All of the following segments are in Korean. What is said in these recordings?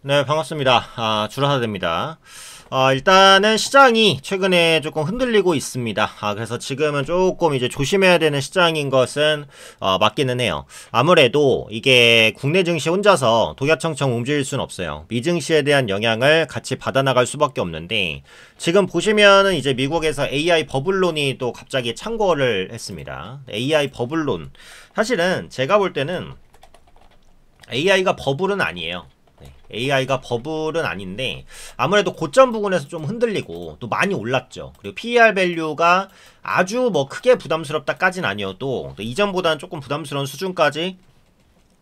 네, 반갑습니다. 주라사대입니다. 일단은 시장이 최근에 조금 흔들리고 있습니다. 그래서 지금은 조금 이제 조심해야 되는 시장인 것은 맞기는 해요. 아무래도 이게 국내 증시 혼자서 독야청청 움직일 수는 없어요. 미증시에 대한 영향을 같이 받아나갈 수밖에 없는데, 지금 보시면은 이제 미국에서 AI 버블론이 또 갑자기 창궐을 했습니다. AI 버블론. 사실은 제가 볼 때는 AI가 버블은 아니에요. AI가 버블은 아닌데 아무래도 고점 부근에서 좀 흔들리고 또 많이 올랐죠. 그리고 PER 밸류가 아주 뭐 크게 부담스럽다까진 아니어도 이전보다는 조금 부담스러운 수준까지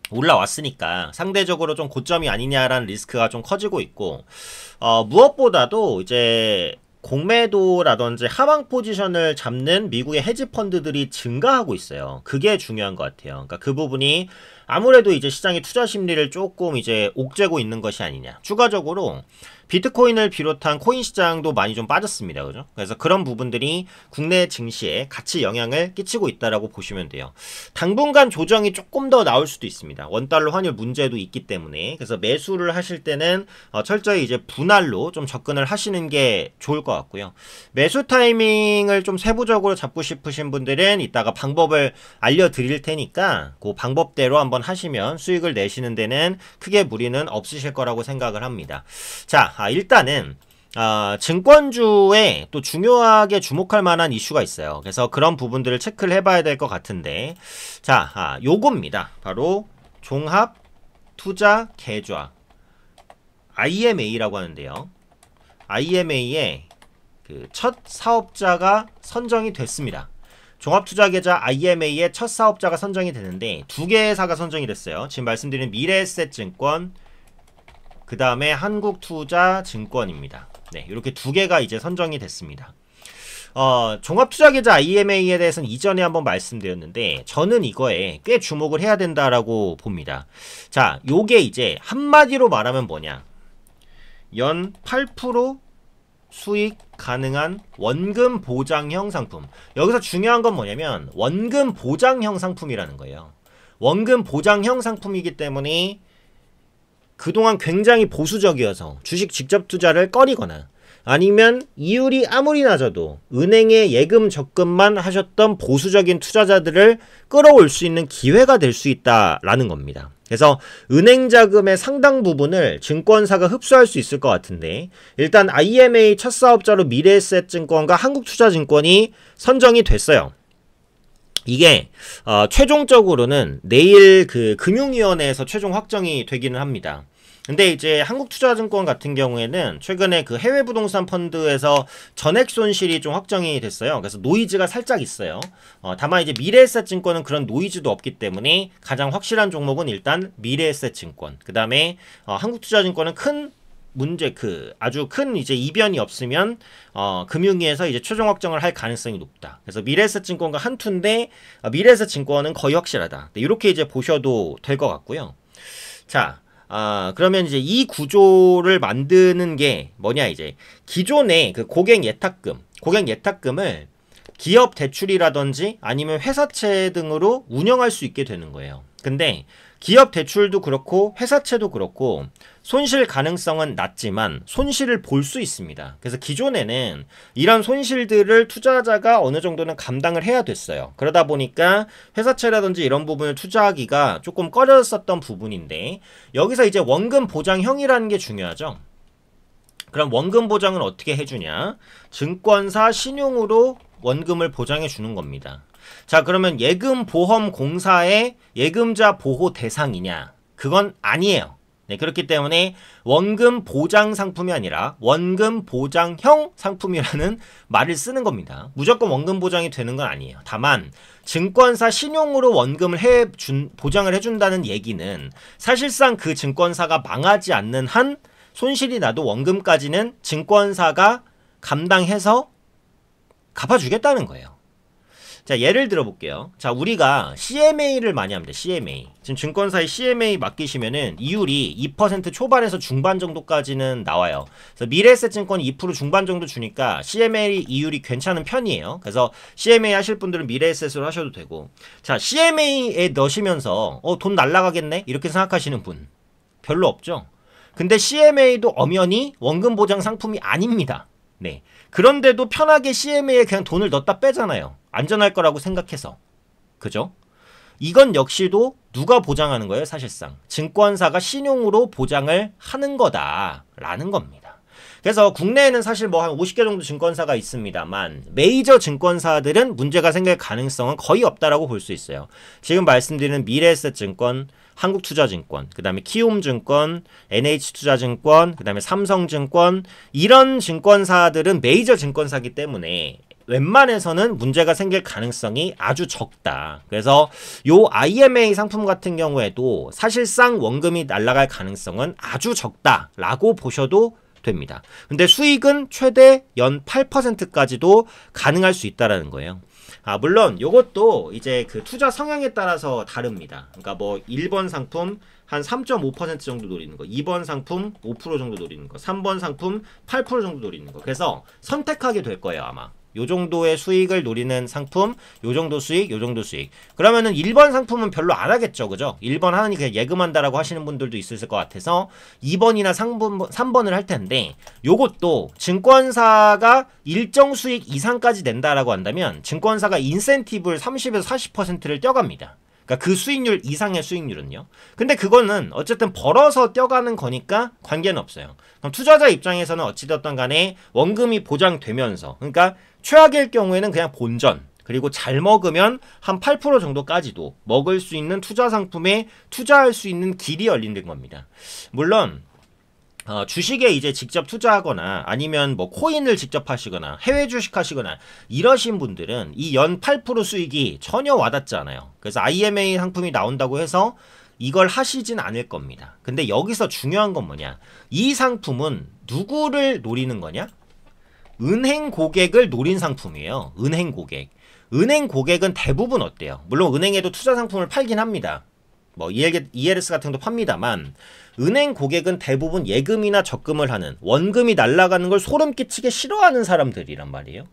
올라왔으니까 상대적으로 좀 고점이 아니냐라는 리스크가 좀 커지고 있고, 무엇보다도 이제 공매도라든지 하방 포지션을 잡는 미국의 헤지 펀드들이 증가하고 있어요. 그게 중요한 것 같아요. 그러니까 그 부분이 아무래도 이제 시장의 투자 심리를 조금 이제 옥죄고 있는 것이 아니냐. 추가적으로 비트코인을 비롯한 코인 시장도 많이 좀 빠졌습니다. 그죠? 그래서 그런 부분들이 국내 증시에 같이 영향을 끼치고 있다라고 보시면 돼요. 당분간 조정이 조금 더 나올 수도 있습니다. 원달러 환율 문제도 있기 때문에. 그래서 매수를 하실 때는 철저히 이제 분할로 좀 접근을 하시는 게 좋을 것 같고요. 매수 타이밍을 좀 세부적으로 잡고 싶으신 분들은 이따가 방법을 알려드릴 테니까 그 방법대로 한번 하시면 수익을 내시는 데는 크게 무리는 없으실 거라고 생각을 합니다. 자, 일단은 증권주에 또 중요하게 주목할 만한 이슈가 있어요. 그래서 그런 부분들을 체크를 해봐야 될 것 같은데, 자, 요겁니다. 바로 종합투자계좌 IMA라고 하는데요. IMA의 그 첫 사업자가 선정이 됐습니다. 종합투자계좌 IMA의 첫 사업자가 선정이 되는데 두 개의 회사가 선정이 됐어요. 지금 말씀드린 미래에셋증권, 그 다음에 한국투자증권입니다. 네, 이렇게 두 개가 이제 선정이 됐습니다. 종합투자계좌 IMA에 대해서는 이전에 한번 말씀드렸는데 저는 이거에 꽤 주목을 해야 된다라고 봅니다. 자, 요게 이제 한마디로 말하면 뭐냐? 연 8% 수익 가능한 원금 보장형 상품. 여기서 중요한 건 뭐냐면 원금 보장형 상품이라는 거예요. 원금 보장형 상품이기 때문에 그동안 굉장히 보수적이어서 주식 직접 투자를 꺼리거나 아니면 이율이 아무리 낮아도 은행에 예금 적금만 하셨던 보수적인 투자자들을 끌어올 수 있는 기회가 될 수 있다라는 겁니다. 그래서 은행 자금의 상당 부분을 증권사가 흡수할 수 있을 것 같은데, 일단 IMA 첫 사업자로 미래에셋증권과 한국투자증권이 선정이 됐어요. 이게 최종적으로는 내일 그 금융위원회에서 최종 확정이 되기는 합니다. 근데 이제 한국투자증권 같은 경우에는 최근에 그 해외 부동산 펀드에서 전액 손실이 좀 확정이 됐어요. 그래서 노이즈가 살짝 있어요. 다만 이제 미래에셋증권은 그런 노이즈도 없기 때문에 가장 확실한 종목은 일단 미래에셋증권. 그 다음에 한국투자증권은 큰 문제 아주 큰 이제 이변이 없으면 금융위에서 이제 최종 확정을 할 가능성이 높다. 그래서 미래에셋증권과 한투인데 미래에셋증권은 거의 확실하다. 이렇게 이제 보셔도 될 것 같고요. 자, 그러면 이제 이 구조를 만드는 게 뭐냐, 이제 기존의 그 고객 예탁금을 기업 대출이라든지 아니면 회사채 등으로 운영할 수 있게 되는 거예요. 근데 기업 대출도 그렇고 회사채도 그렇고 손실 가능성은 낮지만 손실을 볼 수 있습니다. 그래서 기존에는 이런 손실들을 투자자가 어느 정도는 감당을 해야 됐어요. 그러다 보니까 회사채라든지 이런 부분을 투자하기가 조금 꺼려졌었던 부분인데, 여기서 이제 원금 보장형이라는 게 중요하죠. 그럼 원금 보장은 어떻게 해주냐? 증권사 신용으로 원금을 보장해 주는 겁니다. 자, 그러면 예금보험공사의 예금자 보호 대상이냐? 그건 아니에요. 네, 그렇기 때문에 원금 보장 상품이 아니라 원금 보장형 상품이라는 말을 쓰는 겁니다. 무조건 원금 보장이 되는 건 아니에요. 다만 증권사 신용으로 원금을 보장을 해준다는 얘기는 사실상 그 증권사가 망하지 않는 한 손실이 나도 원금까지는 증권사가 감당해서 갚아주겠다는 거예요. 자, 예를 들어 볼게요. 자, 우리가 CMA를 많이 합니다. CMA. 지금 증권사에 CMA 맡기시면은 이율이 2% 초반에서 중반 정도까지는 나와요. 그래서 미래에셋증권이 2% 중반 정도 주니까 CMA 이율이 괜찮은 편이에요. 그래서 CMA 하실 분들은 미래에셋으로 하셔도 되고. 자, CMA에 넣으시면서 돈 날라가겠네? 이렇게 생각하시는 분 별로 없죠? 근데 CMA도 엄연히 원금 보장 상품이 아닙니다. 네. 그런데도 편하게 CMA에 그냥 돈을 넣었다 빼잖아요. 안전할 거라고 생각해서. 그죠? 이건 역시도 누가 보장하는 거예요, 사실상? 증권사가 신용으로 보장을 하는 거다라는 겁니다. 그래서 국내에는 사실 뭐 한 50개 정도 증권사가 있습니다만 메이저 증권사들은 문제가 생길 가능성은 거의 없다라고 볼 수 있어요. 지금 말씀드리는 미래에셋증권, 한국투자증권, 그 다음에 키움증권, NH투자증권, 그 다음에 삼성증권 이런 증권사들은 메이저 증권사이기 때문에 웬만해서는 문제가 생길 가능성이 아주 적다. 그래서 요 IMA 상품 같은 경우에도 사실상 원금이 날아갈 가능성은 아주 적다라고 보셔도 됩니다. 근데 수익은 최대 연 8%까지도 가능할 수 있다라는 거예요. 물론 요것도 이제 그 투자 성향에 따라서 다릅니다. 그러니까 뭐 1번 상품 한 3.5% 정도 노리는 거, 2번 상품 5% 정도 노리는 거, 3번 상품 8% 정도 노리는 거. 그래서 선택하게 될 거예요, 아마. 요 정도의 수익을 노리는 상품, 요 정도 수익, 요 정도 수익. 그러면은 1번 상품은 별로 안 하겠죠, 그죠? 1번 하느니 그냥 예금한다라고 하시는 분들도 있을 것 같아서 2번이나 3번을 할 텐데, 요것도 증권사가 일정 수익 이상까지 낸다라고 한다면 증권사가 인센티브를 30에서 40%를 떼어갑니다. 그러니까 그 수익률 이상의 수익률은요. 근데 그거는 어쨌든 벌어서 떼어가는 거니까 관계는 없어요. 그럼 투자자 입장에서는 어찌됐든 간에 원금이 보장되면서, 그러니까 최악일 경우에는 그냥 본전, 그리고 잘 먹으면 한 8% 정도까지도 먹을 수 있는 투자 상품에 투자할 수 있는 길이 열리는 겁니다. 물론 주식에 이제 직접 투자하거나 아니면 뭐 코인을 직접 하시거나 해외 주식 하시거나 이러신 분들은 이 연 8% 수익이 전혀 와닿지 않아요. 그래서 IMA 상품이 나온다고 해서 이걸 하시진 않을 겁니다. 근데 여기서 중요한 건 뭐냐? 이 상품은 누구를 노리는 거냐? 은행 고객을 노린 상품이에요. 은행 고객. 은행 고객은 대부분 어때요? 물론 은행에도 투자 상품을 팔긴 합니다. 뭐 ELS 같은 것도 팝니다만 은행 고객은 대부분 예금이나 적금을 하는, 원금이 날아가는 걸 소름 끼치게 싫어하는 사람들이란 말이에요.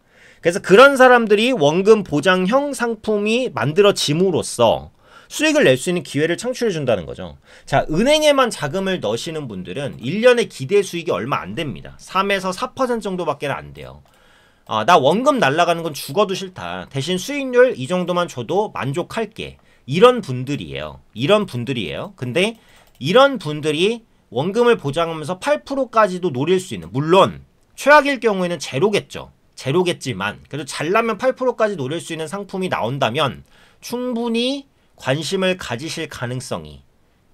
그래서 그런 사람들이 원금 보장형 상품이 만들어짐으로써 수익을 낼 수 있는 기회를 창출해 준다는 거죠. 자, 은행에만 자금을 넣으시는 분들은 1년의 기대 수익이 얼마 안 됩니다. 3에서 4% 정도밖에 안 돼요. 나 원금 날아가는 건 죽어도 싫다. 대신 수익률 이 정도만 줘도 만족할게. 이런 분들이에요. 근데 이런 분들이 원금을 보장하면서 8%까지도 노릴 수 있는, 물론 최악일 경우에는 제로겠지만 그래도 잘나면 8%까지 노릴 수 있는 상품이 나온다면 충분히 관심을 가지실 가능성이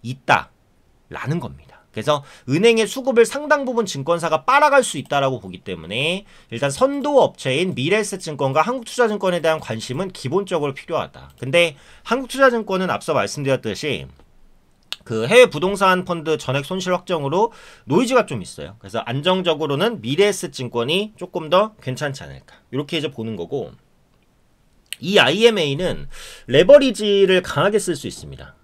있다라는 겁니다. 그래서 은행의 수급을 상당 부분 증권사가 빨아갈 수 있다라고 보기 때문에 일단 선도 업체인 미래에셋증권과 한국투자증권에 대한 관심은 기본적으로 필요하다. 근데 한국투자증권은 앞서 말씀드렸듯이 그 해외 부동산 펀드 전액 손실 확정으로 노이즈가 좀 있어요. 그래서 안정적으로는 미래에셋증권이 조금 더 괜찮지 않을까, 이렇게 이제 보는 거고, 이 IMA는 레버리지를 강하게 쓸 수 있습니다.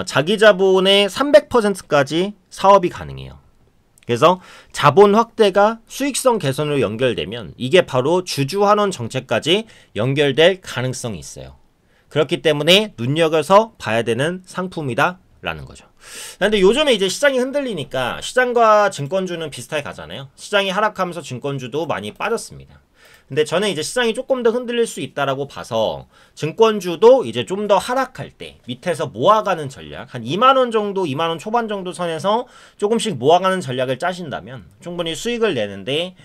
자기 자본의 300%까지 사업이 가능해요. 그래서 자본 확대가 수익성 개선으로 연결되면 이게 바로 주주환원 정책까지 연결될 가능성이 있어요. 그렇기 때문에 눈여겨서 봐야 되는 상품이다 라는 거죠. 근데 요즘에 이제 시장이 흔들리니까 시장과 증권주는 비슷하게 가잖아요. 시장이 하락하면서 증권주도 많이 빠졌습니다. 근데 저는 이제 시장이 조금 더 흔들릴 수 있다라고 봐서 증권주도 이제 좀 더 하락할 때 밑에서 모아가는 전략, 한 2만원 정도, 2만원 초반 정도 선에서 조금씩 모아가는 전략을 짜신다면 충분히 수익을 내는데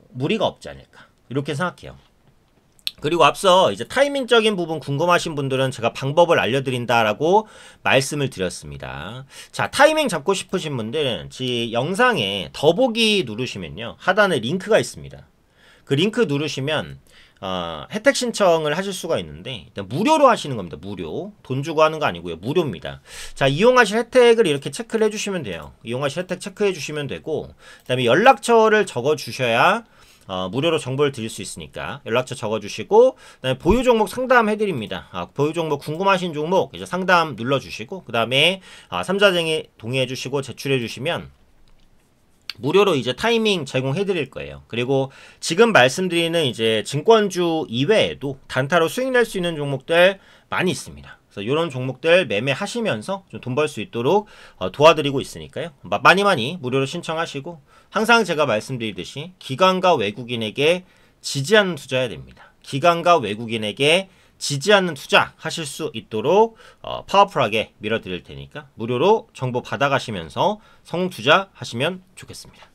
무리가 없지 않을까, 이렇게 생각해요. 그리고 앞서 이제 타이밍적인 부분 궁금하신 분들은 제가 방법을 알려드린다라고 말씀을 드렸습니다. 자, 타이밍 잡고 싶으신 분들은 지 영상에 더보기 누르시면요, 하단에 링크가 있습니다. 그 링크 누르시면 혜택 신청을 하실 수가 있는데 일단 무료로 하시는 겁니다. 무료. 돈 주고 하는 거 아니고요. 무료입니다. 자, 이용하실 혜택을 이렇게 체크를 해주시면 돼요. 이용하실 혜택 체크해 주시면 되고, 그 다음에 연락처를 적어주셔야 무료로 정보를 드릴 수 있으니까 연락처 적어주시고, 그 다음에 보유 종목 상담해드립니다. 보유 종목 궁금하신 종목 이제 상담 눌러주시고, 그 다음에 3자쟁이 동의해주시고 제출해주시면 무료로 이제 타이밍 제공해 드릴 거예요. 그리고 지금 말씀드리는 이제 증권주 이외에도 단타로 수익 낼 수 있는 종목들 많이 있습니다. 그래서 그래서 이런 종목들 매매하시면서 좀 돈 벌 수 있도록 도와드리고 있으니까요. 많이 무료로 신청하시고 항상 제가 말씀드리듯이 기관과 외국인에게 지지 않는 투자해야 됩니다. 기관과 외국인에게 지지 않는 투자 하실 수 있도록 파워풀하게 밀어드릴 테니까 무료로 정보 받아가시면서 성투자 하시면 좋겠습니다.